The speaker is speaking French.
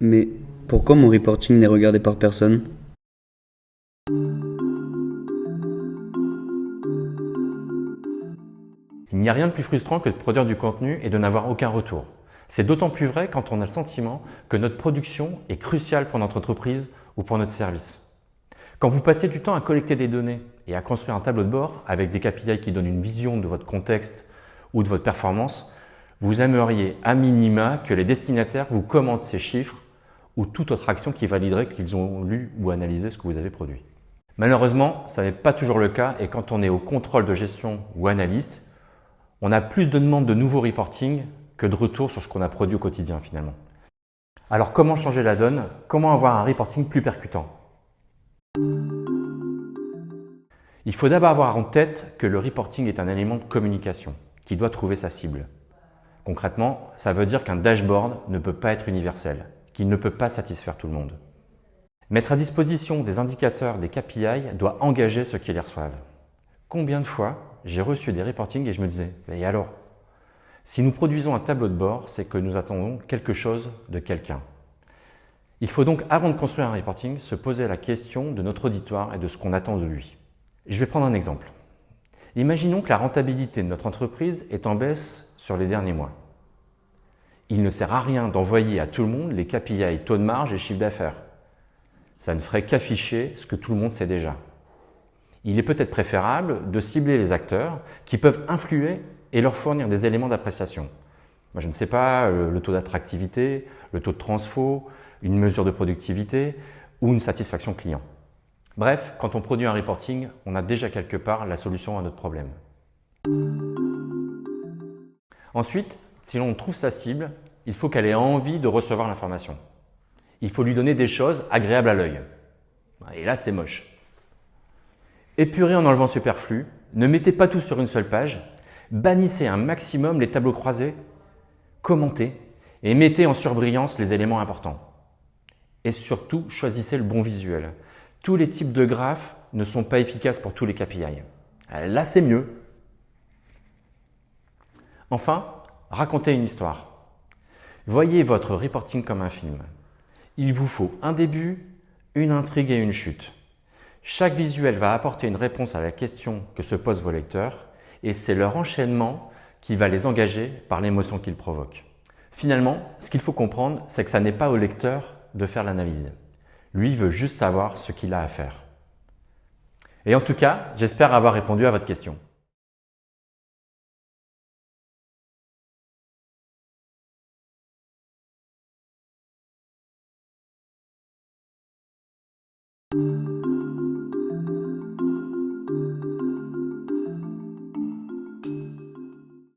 Mais pourquoi mon reporting n'est regardé par personne? Il n'y a rien de plus frustrant que de produire du contenu et de n'avoir aucun retour. C'est d'autant plus vrai quand on a le sentiment que notre production est cruciale pour notre entreprise ou pour notre service. Quand vous passez du temps à collecter des données et à construire un tableau de bord avec des KPI qui donnent une vision de votre contexte ou de votre performance, vous aimeriez à minima que les destinataires vous commentent ces chiffres ou toute autre action qui validerait qu'ils ont lu ou analysé ce que vous avez produit. Malheureusement, ça n'est pas toujours le cas et quand on est au contrôle de gestion ou analyste, on a plus de demandes de nouveaux reporting que de retours sur ce qu'on a produit au quotidien finalement. Alors comment changer la donne? Comment avoir un reporting plus percutant? Il faut d'abord avoir en tête que le reporting est un élément de communication qui doit trouver sa cible. Concrètement, ça veut dire qu'un dashboard ne peut pas être universel, qu'il ne peut pas satisfaire tout le monde. Mettre à disposition des indicateurs, des KPI, doit engager ceux qui les reçoivent. Combien de fois j'ai reçu des reportings et je me disais « et alors ?» Si nous produisons un tableau de bord, c'est que nous attendons quelque chose de quelqu'un. Il faut donc, avant de construire un reporting, se poser la question de notre auditoire et de ce qu'on attend de lui. Je vais prendre un exemple. Imaginons que la rentabilité de notre entreprise est en baisse sur les derniers mois. Il ne sert à rien d'envoyer à tout le monde les KPI, taux de marge et chiffre d'affaires. Ça ne ferait qu'afficher ce que tout le monde sait déjà. Il est peut-être préférable de cibler les acteurs qui peuvent influer et leur fournir des éléments d'appréciation. Moi, je ne sais pas, le taux d'attractivité, le taux de transfo, une mesure de productivité ou une satisfaction client. Bref, quand on produit un reporting, on a déjà quelque part la solution à notre problème. Ensuite, si l'on trouve sa cible, il faut qu'elle ait envie de recevoir l'information. Il faut lui donner des choses agréables à l'œil. Et là, c'est moche. Épurez en enlevant superflu, ne mettez pas tout sur une seule page, bannissez un maximum les tableaux croisés, commentez et mettez en surbrillance les éléments importants. Et surtout, choisissez le bon visuel. Tous les types de graphes ne sont pas efficaces pour tous les KPI. Là, c'est mieux. Enfin, racontez une histoire. Voyez votre reporting comme un film. Il vous faut un début, une intrigue et une chute. Chaque visuel va apporter une réponse à la question que se posent vos lecteurs et c'est leur enchaînement qui va les engager par l'émotion qu'ils provoquent. Finalement, ce qu'il faut comprendre, c'est que ça n'est pas au lecteur de faire l'analyse. Lui veut juste savoir ce qu'il a à faire. Et en tout cas, j'espère avoir répondu à votre question.